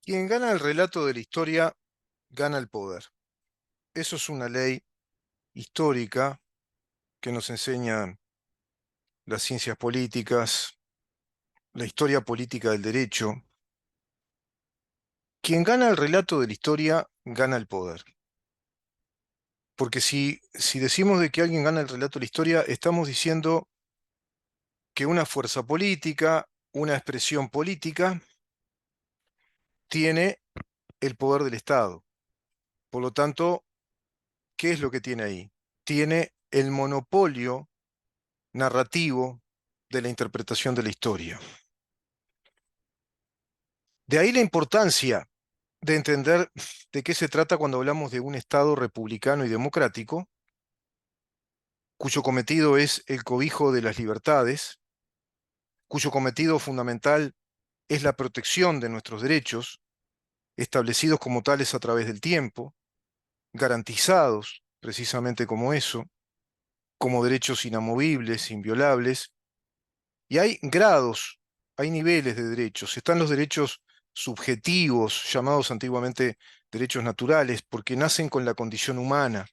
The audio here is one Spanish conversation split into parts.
Quien gana el relato de la historia, gana el poder. Eso es una ley histórica que nos enseñan las ciencias políticas, la historia política del derecho. Quien gana el relato de la historia, gana el poder. Porque si decimos de que alguien gana el relato de la historia, estamos diciendo que una fuerza política, una expresión política, tiene el poder del Estado. Por lo tanto, ¿qué es lo que tiene ahí? Tiene el monopolio narrativo de la interpretación de la historia. De ahí la importancia de entender de qué se trata cuando hablamos de un Estado republicano y democrático, cuyo cometido es el cobijo de las libertades, cuyo cometido fundamental es la protección de nuestros derechos, establecidos como tales a través del tiempo, garantizados precisamente como eso, como derechos inamovibles, inviolables. Y hay grados, hay niveles de derechos. Están los derechos subjetivos, llamados antiguamente derechos naturales, porque nacen con la condición humana,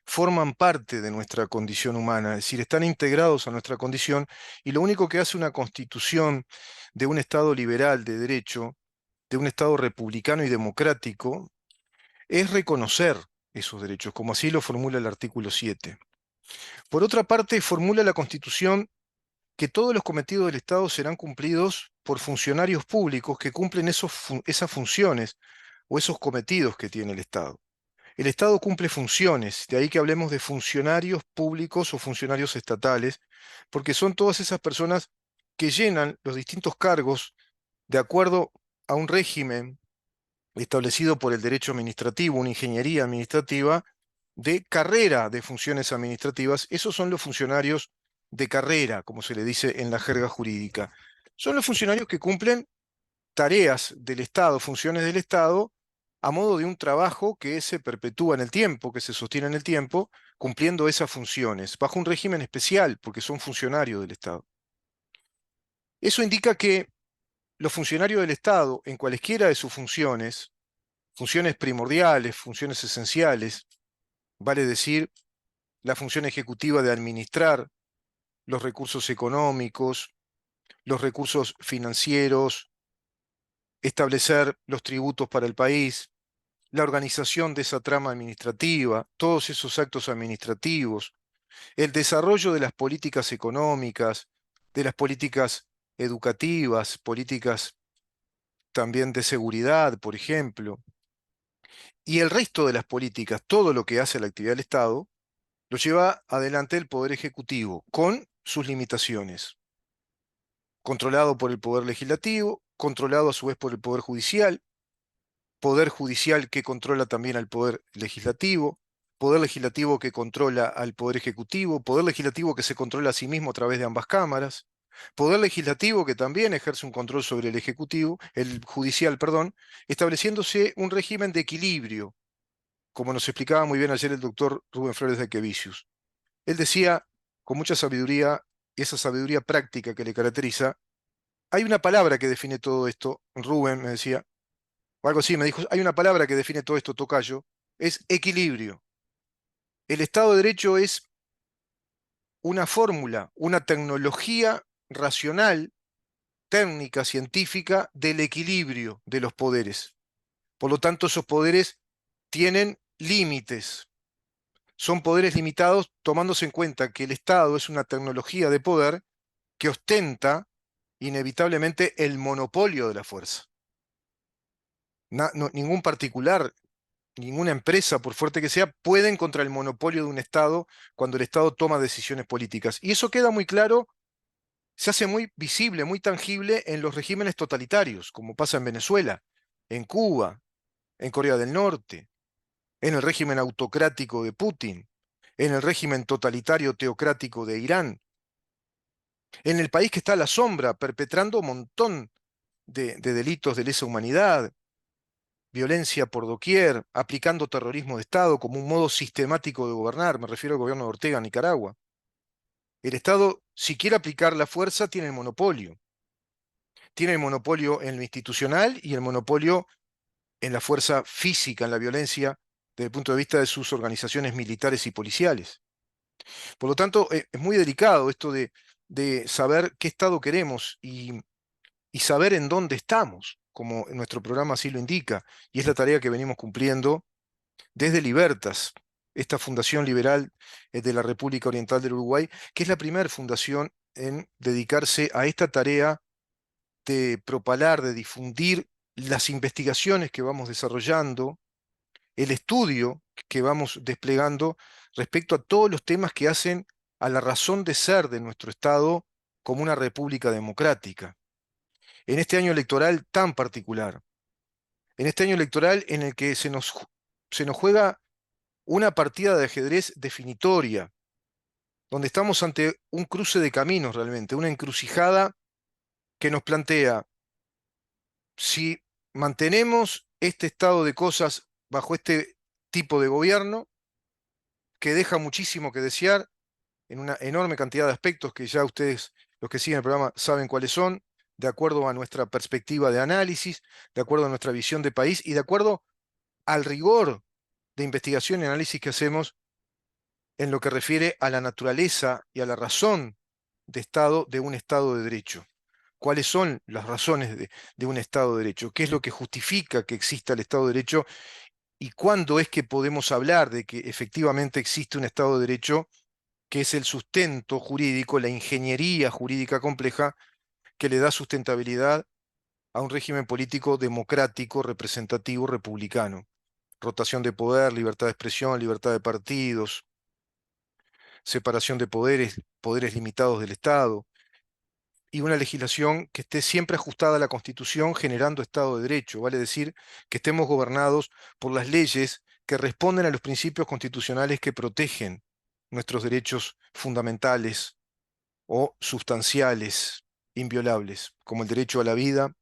forman parte de nuestra condición humana, es decir, están integrados a nuestra condición, y lo único que hace una constitución de un Estado liberal de derecho, de un Estado republicano y democrático, es reconocer esos derechos, como así lo formula el artículo 7. Por otra parte, formula la Constitución que todos los cometidos del Estado serán cumplidos por funcionarios públicos que cumplen esas funciones o esos cometidos que tiene el Estado. El Estado cumple funciones, de ahí que hablemos de funcionarios públicos o funcionarios estatales, porque son todas esas personas que llenan los distintos cargos de acuerdo a un régimen establecido por el derecho administrativo, una ingeniería administrativa de carrera de funciones administrativas. Esos son los funcionarios de carrera, como se le dice en la jerga jurídica. Son los funcionarios que cumplen tareas del Estado, funciones del Estado, a modo de un trabajo que se perpetúa en el tiempo, que se sostiene en el tiempo, cumpliendo esas funciones, bajo un régimen especial, porque son funcionarios del Estado. Eso indica que los funcionarios del Estado, en cualesquiera de sus funciones, funciones primordiales, funciones esenciales, vale decir, la función ejecutiva de administrar los recursos económicos, los recursos financieros, establecer los tributos para el país, la organización de esa trama administrativa, todos esos actos administrativos, el desarrollo de las políticas económicas, de las políticas educativas, políticas también de seguridad, por ejemplo, y el resto de las políticas, todo lo que hace la actividad del Estado, lo lleva adelante el Poder Ejecutivo, con sus limitaciones, controlado por el Poder Legislativo, controlado a su vez por el Poder Judicial que controla también al Poder Legislativo que controla al Poder Ejecutivo, Poder Legislativo que se controla a sí mismo a través de ambas cámaras, Poder Legislativo que también ejerce un control sobre el Ejecutivo, el Judicial, perdón, estableciéndose un régimen de equilibrio, como nos explicaba muy bien ayer el doctor Rubén Flores de Quevicius. Él decía, con mucha sabiduría, y esa sabiduría práctica que le caracteriza, hay una palabra que define todo esto, Rubén me decía, o algo así, me dijo, hay una palabra que define todo esto, tocayo, es equilibrio. El Estado de Derecho es una fórmula, una tecnología racional, técnica, científica del equilibrio de los poderes. Por lo tanto, esos poderes tienen límites, son poderes limitados tomándose en cuenta que el Estado es una tecnología de poder que ostenta inevitablemente el monopolio de la fuerza. Ningún particular, ninguna empresa, por fuerte que sea, pueden contra el monopolio de un Estado cuando el Estado toma decisiones políticas. Y eso queda muy claro, se hace muy visible, muy tangible en los regímenes totalitarios, como pasa en Venezuela, en Cuba, en Corea del Norte, en el régimen autocrático de Putin, en el régimen totalitario teocrático de Irán, en el país que está a la sombra, perpetrando un montón de delitos de lesa humanidad, violencia por doquier, aplicando terrorismo de Estado como un modo sistemático de gobernar, me refiero al gobierno de Ortega en Nicaragua. El Estado, si quiere aplicar la fuerza, tiene el monopolio. Tiene el monopolio en lo institucional y el monopolio en la fuerza física, en la violencia, desde el punto de vista de sus organizaciones militares y policiales. Por lo tanto, es muy delicado esto de saber qué Estado queremos y saber en dónde estamos, como nuestro programa así lo indica, y es la tarea que venimos cumpliendo desde Libertas, esta fundación liberal de la República Oriental del Uruguay, que es la primera fundación en dedicarse a esta tarea de propalar, de difundir las investigaciones que vamos desarrollando, el estudio que vamos desplegando respecto a todos los temas que hacen a la razón de ser de nuestro Estado como una república democrática. En este año electoral tan particular, en este año electoral en el que se nos juega una partida de ajedrez definitoria, donde estamos ante un cruce de caminos realmente, una encrucijada que nos plantea si mantenemos este estado de cosas bajo este tipo de gobierno, que deja muchísimo que desear en una enorme cantidad de aspectos que ya ustedes, los que siguen el programa, saben cuáles son, de acuerdo a nuestra perspectiva de análisis, de acuerdo a nuestra visión de país y de acuerdo al rigor de investigación y análisis que hacemos en lo que refiere a la naturaleza y a la razón de Estado de un Estado de Derecho. ¿Cuáles son las razones de un Estado de Derecho? ¿Qué es lo que justifica que exista el Estado de Derecho? ¿Y cuándo es que podemos hablar de que efectivamente existe un Estado de Derecho, que es el sustento jurídico, la ingeniería jurídica compleja que le da sustentabilidad a un régimen político democrático, representativo, republicano? Rotación de poder, libertad de expresión, libertad de partidos, separación de poderes, poderes limitados del Estado, y una legislación que esté siempre ajustada a la Constitución, generando Estado de Derecho, vale decir, que estemos gobernados por las leyes que responden a los principios constitucionales que protegen nuestros derechos fundamentales o sustanciales, inviolables, como el derecho a la vida,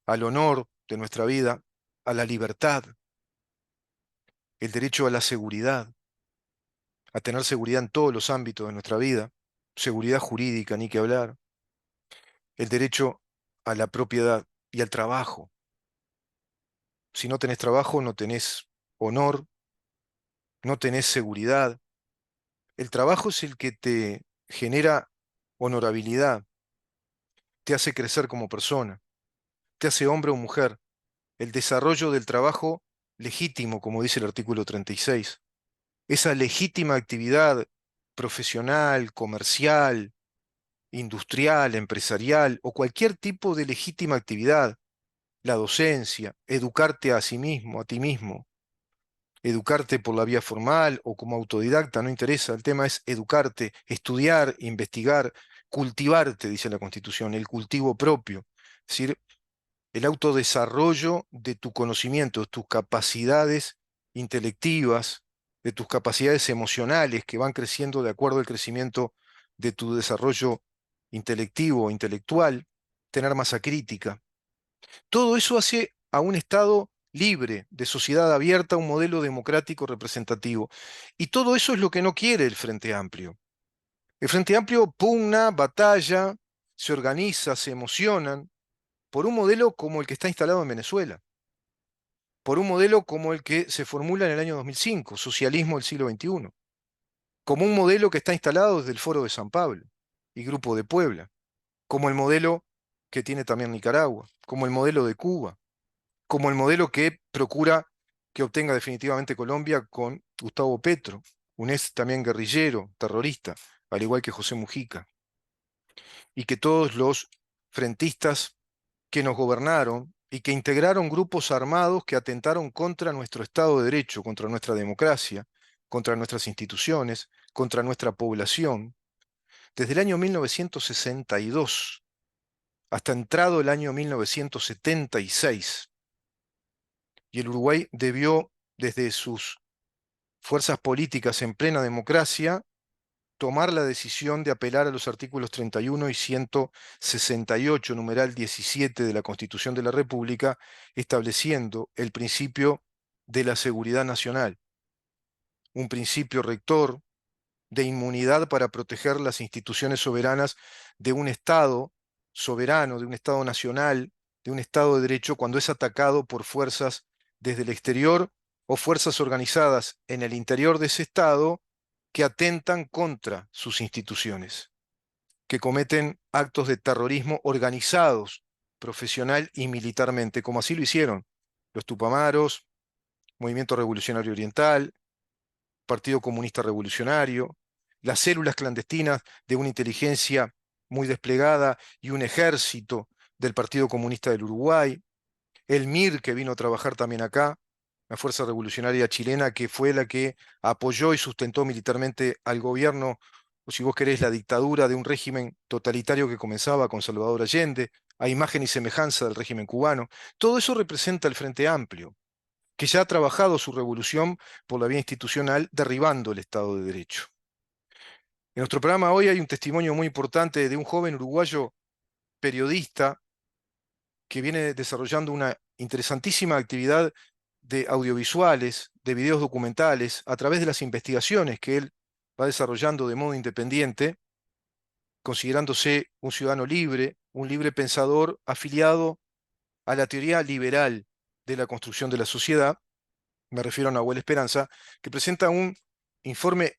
al honor de nuestra vida, a la libertad, el derecho a la seguridad, a tener seguridad en todos los ámbitos de nuestra vida, seguridad jurídica, ni que hablar, el derecho a la propiedad y al trabajo. Si no tenés trabajo, no tenés honor, no tenés seguridad. El trabajo es el que te genera honorabilidad, te hace crecer como persona, te hace hombre o mujer. El desarrollo del trabajo legítimo, como dice el artículo 36, esa legítima actividad profesional, comercial, industrial, empresarial o cualquier tipo de legítima actividad, la docencia, educarte a sí mismo, a ti mismo, educarte por la vía formal o como autodidacta, no interesa, el tema es educarte, estudiar, investigar, cultivarte, dice la Constitución, el cultivo propio, es decir, el autodesarrollo de tu conocimiento, de tus capacidades intelectivas, de tus capacidades emocionales que van creciendo de acuerdo al crecimiento de tu desarrollo intelectivo o intelectual, tener masa crítica. Todo eso hace a un Estado libre, de sociedad abierta, un modelo democrático representativo. Y todo eso es lo que no quiere el Frente Amplio. El Frente Amplio pugna, batalla, se organiza, se emocionan por un modelo como el que está instalado en Venezuela, por un modelo como el que se formula en el año 2005, socialismo del siglo XXI, como un modelo que está instalado desde el Foro de San Pablo y Grupo de Puebla, como el modelo que tiene también Nicaragua, como el modelo de Cuba, como el modelo que procura que obtenga definitivamente Colombia con Gustavo Petro, un ex también guerrillero, terrorista, al igual que José Mujica, y que todos los frentistas que nos gobernaron y que integraron grupos armados que atentaron contra nuestro Estado de Derecho, contra nuestra democracia, contra nuestras instituciones, contra nuestra población, desde el año 1962 hasta entrado el año 1976. Y el Uruguay debió, desde sus fuerzas políticas en plena democracia, tomar la decisión de apelar a los artículos 31 y 168, numeral 17 de la Constitución de la República, estableciendo el principio de la seguridad nacional, un principio rector de inmunidad para proteger las instituciones soberanas de un Estado soberano, de un Estado nacional, de un Estado de Derecho cuando es atacado por fuerzas desde el exterior o fuerzas organizadas en el interior de ese Estado que atentan contra sus instituciones, que cometen actos de terrorismo organizados profesional y militarmente, como así lo hicieron los Tupamaros, Movimiento Revolucionario Oriental, Partido Comunista Revolucionario, las células clandestinas de una inteligencia muy desplegada y un ejército del Partido Comunista del Uruguay, el MIR que vino a trabajar también acá, la Fuerza Revolucionaria Chilena, que fue la que apoyó y sustentó militarmente al gobierno, o si vos querés, la dictadura de un régimen totalitario que comenzaba con Salvador Allende, a imagen y semejanza del régimen cubano. Todo eso representa el Frente Amplio, que ya ha trabajado su revolución por la vía institucional, derribando el Estado de Derecho. En nuestro programa hoy hay un testimonio muy importante de un joven uruguayo periodista que viene desarrollando una interesantísima actividad de audiovisuales, de videos documentales, a través de las investigaciones que él va desarrollando de modo independiente, considerándose un ciudadano libre, un libre pensador afiliado a la teoría liberal de la construcción de la sociedad. Me refiero a Nahuel Esperanza, que presenta un informe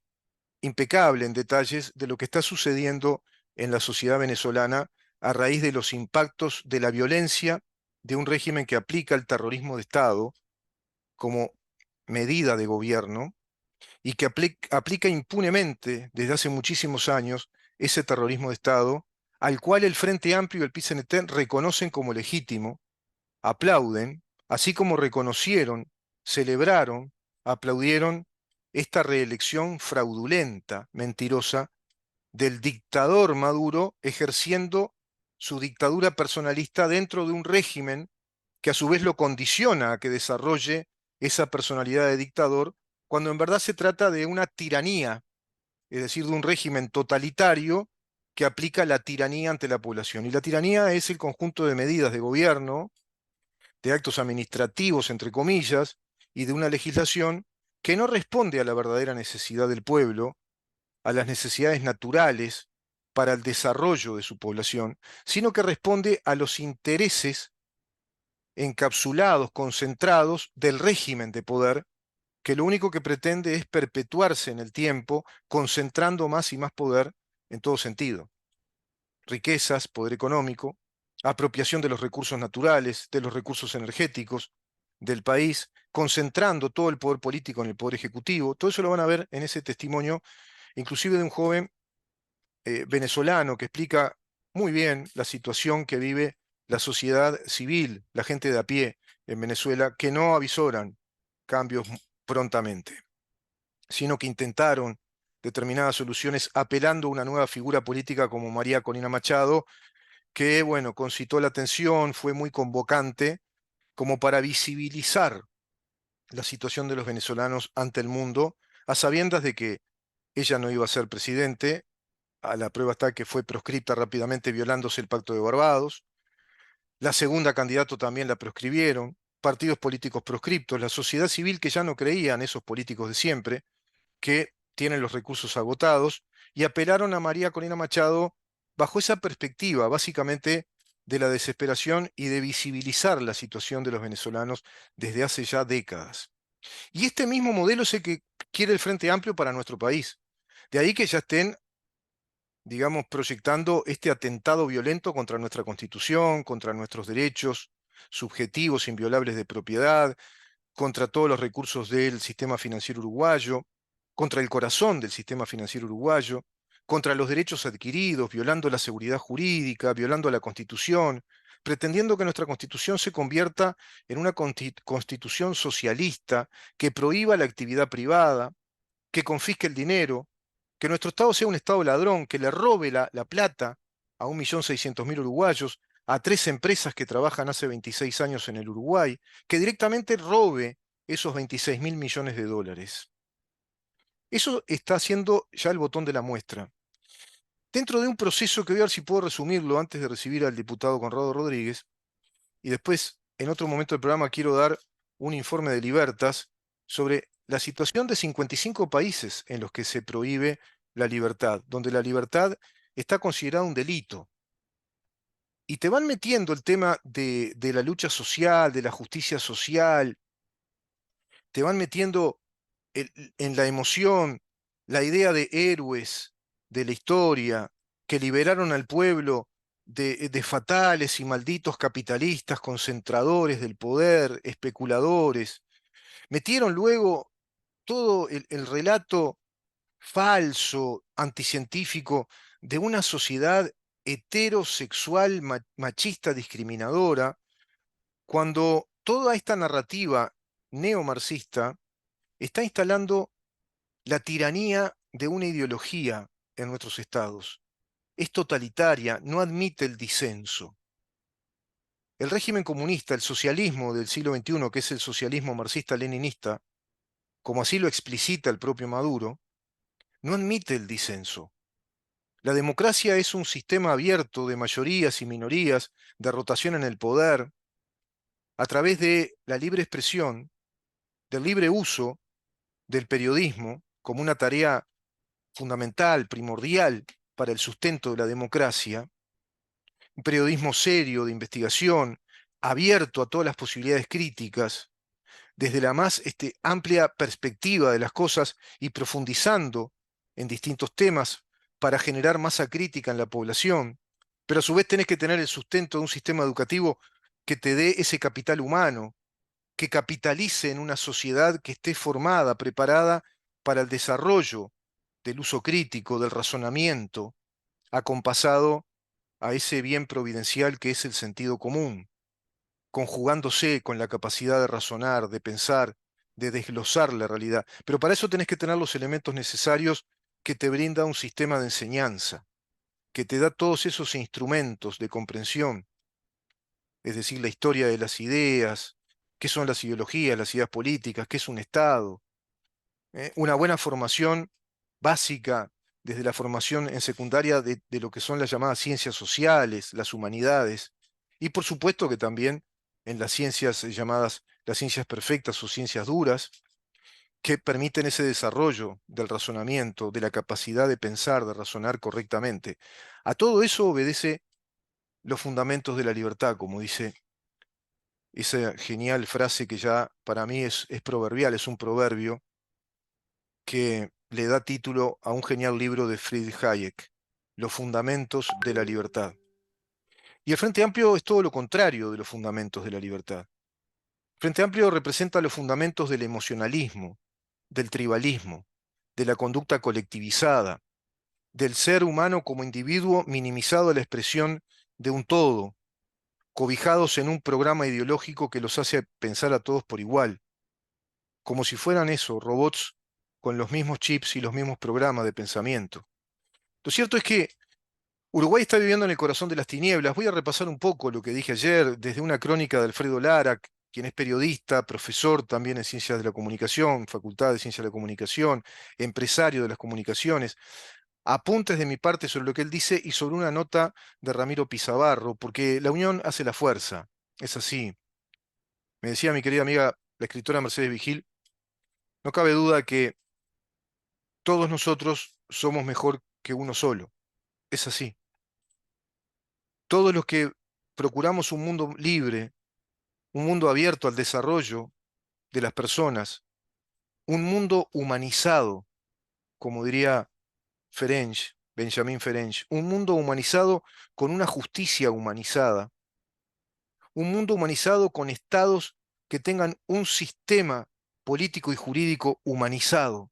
impecable en detalles de lo que está sucediendo en la sociedad venezolana a raíz de los impactos de la violencia de un régimen que aplica el terrorismo de Estado como medida de gobierno y que aplica impunemente desde hace muchísimos años ese terrorismo de Estado al cual el Frente Amplio y el PIT-CNT reconocen como legítimo, aplauden, así como reconocieron, celebraron, aplaudieron esta reelección fraudulenta, mentirosa, del dictador Maduro ejerciendo su dictadura personalista dentro de un régimen que a su vez lo condiciona a que desarrolle esa personalidad de dictador, cuando en verdad se trata de una tiranía, es decir, de un régimen totalitario que aplica la tiranía ante la población. Y la tiranía es el conjunto de medidas de gobierno, de actos administrativos, entre comillas, y de una legislación que no responde a la verdadera necesidad del pueblo, a las necesidades naturales para el desarrollo de su población, sino que responde a los intereses encapsulados, concentrados del régimen de poder, que lo único que pretende es perpetuarse en el tiempo, concentrando más y más poder en todo sentido. Riquezas, poder económico, apropiación de los recursos naturales, de los recursos energéticos del país, concentrando todo el poder político en el poder ejecutivo. Todo eso lo van a ver en ese testimonio, inclusive de un joven venezolano que explica muy bien la situación que vive la sociedad civil, la gente de a pie en Venezuela, que no avisoran cambios prontamente, sino que intentaron determinadas soluciones apelando a una nueva figura política como María Corina Machado, que, bueno, concitó la atención, fue muy convocante, como para visibilizar la situación de los venezolanos ante el mundo, a sabiendas de que ella no iba a ser presidente. A la prueba está que fue proscripta rápidamente violándose el Pacto de Barbados. La segunda candidato también la proscribieron. Partidos políticos proscriptos, la sociedad civil que ya no creía en esos políticos de siempre, que tienen los recursos agotados, y apelaron a María Corina Machado bajo esa perspectiva, básicamente de la desesperación y de visibilizar la situación de los venezolanos desde hace ya décadas. Y este mismo modelo es el que quiere el Frente Amplio para nuestro país. De ahí que ya estén, digamos, proyectando este atentado violento contra nuestra Constitución, contra nuestros derechos subjetivos, inviolables de propiedad, contra todos los recursos del sistema financiero uruguayo, contra el corazón del sistema financiero uruguayo, contra los derechos adquiridos, violando la seguridad jurídica, violando la Constitución, pretendiendo que nuestra Constitución se convierta en una constitución socialista que prohíba la actividad privada, que confisque el dinero, que nuestro Estado sea un Estado ladrón, que le robe la plata a 1.600.000 uruguayos, a tres empresas que trabajan hace 26 años en el Uruguay, que directamente robe esos 26.000 millones de dólares. Eso está haciendo ya el botón de la muestra. Dentro de un proceso que voy a ver si puedo resumirlo antes de recibir al diputado Conrado Rodríguez, y después, en otro momento del programa, quiero dar un informe de Libertas sobre la situación de 55 países en los que se prohíbe la libertad, donde la libertad está considerada un delito. y te van metiendo el tema de la lucha social, de la justicia social, te van metiendo en la emoción la idea de héroes de la historia que liberaron al pueblo de fatales y malditos capitalistas, concentradores del poder, especuladores. Metieron luego todo el relato falso, anticientífico, de una sociedad heterosexual, machista, discriminadora, cuando toda esta narrativa neomarxista está instalando la tiranía de una ideología en nuestros estados. Es totalitaria, no admite el disenso. El régimen comunista, el socialismo del siglo XXI, que es el socialismo marxista-leninista, como así lo explicita el propio Maduro, no admite el disenso. La democracia es un sistema abierto de mayorías y minorías, de rotación en el poder, a través de la libre expresión, del libre uso del periodismo como una tarea fundamental, primordial para el sustento de la democracia, un periodismo serio de investigación, abierto a todas las posibilidades críticas, desde la más amplia perspectiva de las cosas y profundizando en distintos temas para generar masa crítica en la población, pero a su vez tenés que tener el sustento de un sistema educativo que te dé ese capital humano, que capitalice en una sociedad que esté formada, preparada para el desarrollo del uso crítico, del razonamiento, acompasado a ese bien providencial que es el sentido común, conjugándose con la capacidad de razonar, de pensar, de desglosar la realidad. Pero para eso tenés que tener los elementos necesarios que te brinda un sistema de enseñanza, que te da todos esos instrumentos de comprensión, es decir, la historia de las ideas, qué son las ideas políticas, qué es un Estado, una buena formación básica desde la formación en secundaria de lo que son las llamadas ciencias sociales, las humanidades, y por supuesto que también en las ciencias llamadas las ciencias perfectas o ciencias duras, que permiten ese desarrollo del razonamiento, de la capacidad de pensar, de razonar correctamente. A todo eso obedece los fundamentos de la libertad, como dice esa genial frase que ya para mí es proverbial, es un proverbio que le da título a un genial libro de Friedrich Hayek, Los fundamentos de la libertad. Y el Frente Amplio es todo lo contrario de los fundamentos de la libertad. El Frente Amplio representa los fundamentos del emocionalismo, del tribalismo, de la conducta colectivizada, del ser humano como individuo minimizado a la expresión de un todo, cobijados en un programa ideológico que los hace pensar a todos por igual, como si fueran eso, robots con los mismos chips y los mismos programas de pensamiento. Lo cierto es que Uruguay está viviendo en el corazón de las tinieblas. Voy a repasar un poco lo que dije ayer desde una crónica de Alfredo Lara, quien es periodista, profesor también en Ciencias de la Comunicación, Facultad de Ciencias de la Comunicación, empresario de las comunicaciones. Apuntes de mi parte sobre lo que él dice y sobre una nota de Ramiro Pizabarro, porque la unión hace la fuerza. Es así. Me decía mi querida amiga, la escritora Mercedes Vigil, no cabe duda que todos nosotros somos mejor que uno solo. Es así. Todos los que procuramos un mundo libre, un mundo abierto al desarrollo de las personas, un mundo humanizado, como diría Ferenc, Benjamin Ferenc, un mundo humanizado con una justicia humanizada, un mundo humanizado con estados que tengan un sistema político y jurídico humanizado.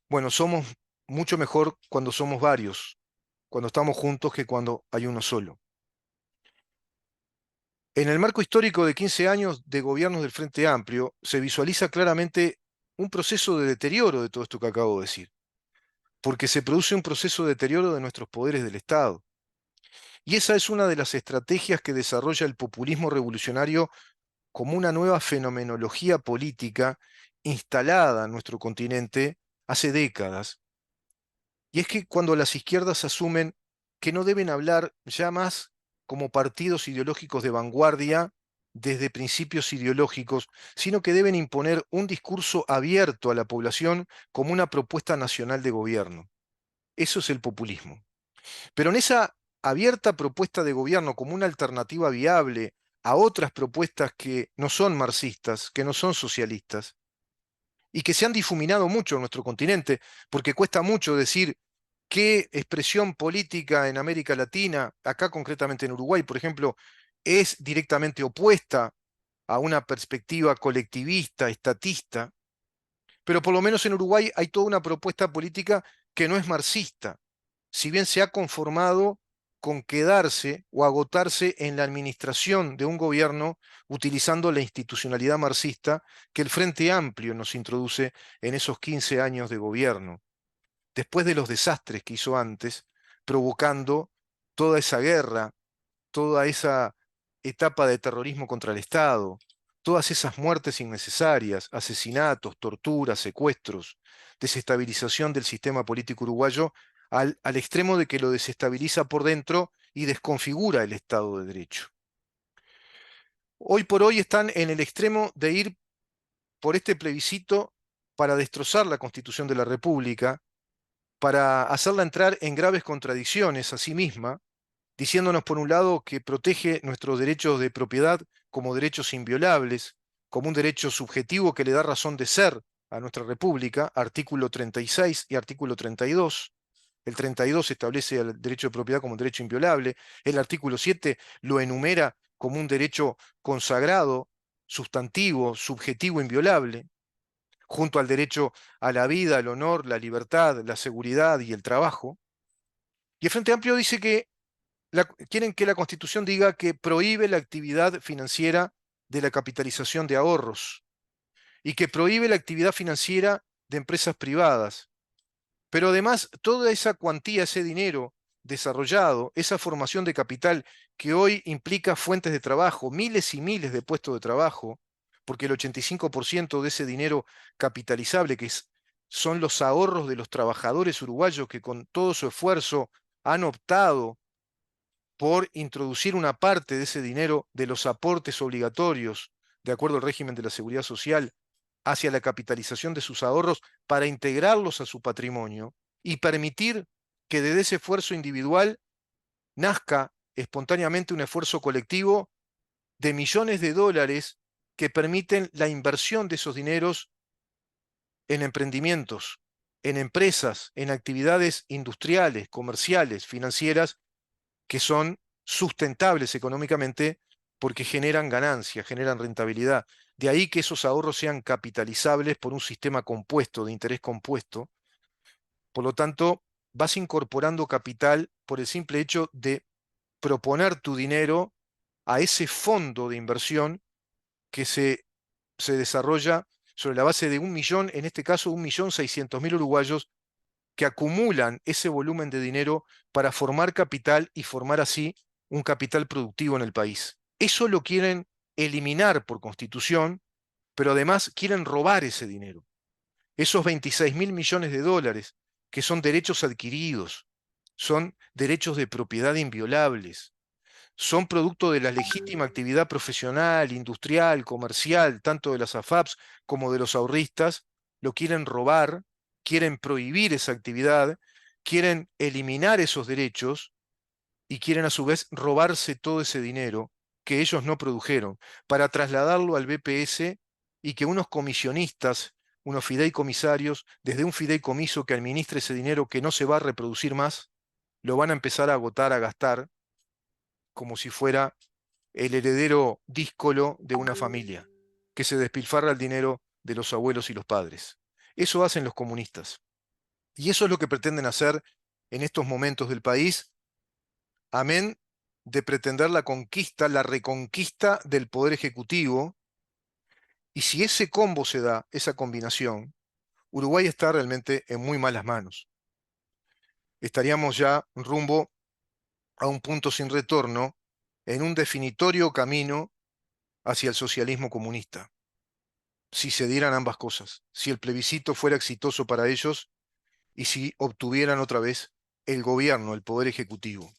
Bueno, somos mucho mejor cuando somos varios, cuando estamos juntos que cuando hay uno solo. En el marco histórico de 15 años de gobiernos del Frente Amplio, se visualiza claramente un proceso de deterioro de todo esto que acabo de decir, porque se produce un proceso de deterioro de nuestros poderes del Estado. Y esa es una de las estrategias que desarrolla el populismo revolucionario como una nueva fenomenología política instalada en nuestro continente hace décadas. Y es que cuando las izquierdas asumen que no deben hablar ya más como partidos ideológicos de vanguardia desde principios ideológicos, sino que deben imponer un discurso abierto a la población como una propuesta nacional de gobierno. Eso es el populismo. Pero en esa abierta propuesta de gobierno como una alternativa viable a otras propuestas que no son marxistas, que no son socialistas, y que se han difuminado mucho en nuestro continente, porque cuesta mucho decir qué expresión política en América Latina, acá concretamente en Uruguay, por ejemplo, es directamente opuesta a una perspectiva colectivista, estatista, pero por lo menos en Uruguay hay toda una propuesta política que no es marxista, si bien se ha conformado con quedarse o agotarse en la administración de un gobierno utilizando la institucionalidad marxista que el Frente Amplio nos introduce en esos 15 años de gobierno, después de los desastres que hizo antes, provocando toda esa guerra, toda esa etapa de terrorismo contra el Estado, todas esas muertes innecesarias, asesinatos, torturas, secuestros, desestabilización del sistema político uruguayo al extremo de que lo desestabiliza por dentro y desconfigura el Estado de Derecho. Hoy por hoy están en el extremo de ir por este plebiscito para destrozar la Constitución de la República, para hacerla entrar en graves contradicciones a sí misma, diciéndonos por un lado que protege nuestros derechos de propiedad como derechos inviolables, como un derecho subjetivo que le da razón de ser a nuestra República, artículo 36 y artículo 32. El 32 establece el derecho de propiedad como un derecho inviolable, el artículo 7 lo enumera como un derecho consagrado, sustantivo, subjetivo, inviolable, junto al derecho a la vida, el honor, la libertad, la seguridad y el trabajo. Y el Frente Amplio dice que quieren que la Constitución diga que prohíbe la actividad financiera de la capitalización de ahorros y que prohíbe la actividad financiera de empresas privadas. Pero además, toda esa cuantía, ese dinero desarrollado, esa formación de capital que hoy implica fuentes de trabajo, miles y miles de puestos de trabajo, porque el 85% de ese dinero capitalizable, son los ahorros de los trabajadores uruguayos que con todo su esfuerzo han optado por introducir una parte de ese dinero de los aportes obligatorios, de acuerdo al régimen de la seguridad social, hacia la capitalización de sus ahorros para integrarlos a su patrimonio y permitir que de ese esfuerzo individual nazca espontáneamente un esfuerzo colectivo de millones de dólares que permiten la inversión de esos dineros en emprendimientos, en empresas, en actividades industriales, comerciales, financieras, que son sustentables económicamente porque generan ganancia, generan rentabilidad. De ahí que esos ahorros sean capitalizables por un sistema compuesto, de interés compuesto. Por lo tanto, vas incorporando capital por el simple hecho de proponer tu dinero a ese fondo de inversión que se desarrolla sobre la base de 1 millón, en este caso 1.600.000 uruguayos que acumulan ese volumen de dinero para formar capital y formar así un capital productivo en el país. Eso lo quieren eliminar por constitución, pero además quieren robar ese dinero. Esos 26.000 millones de dólares, que son derechos adquiridos, son derechos de propiedad inviolables, son producto de la legítima actividad profesional, industrial, comercial, tanto de las AFAPs como de los ahorristas, lo quieren robar, quieren prohibir esa actividad, quieren eliminar esos derechos y quieren a su vez robarse todo ese dinero que ellos no produjeron para trasladarlo al BPS y que unos comisionistas, unos fideicomisarios, desde un fideicomiso que administre ese dinero que no se va a reproducir más, lo van a empezar a agotar, a gastar, como si fuera el heredero díscolo de una familia, que se despilfarra el dinero de los abuelos y los padres. Eso hacen los comunistas. Y eso es lo que pretenden hacer en estos momentos del país, amén de pretender la conquista, la reconquista del poder ejecutivo. Y si ese combo se da, esa combinación, Uruguay está realmente en muy malas manos. Estaríamos ya rumbo a un punto sin retorno, en un definitorio camino hacia el socialismo comunista, si se dieran ambas cosas, si el plebiscito fuera exitoso para ellos y si obtuvieran otra vez el gobierno, el poder ejecutivo.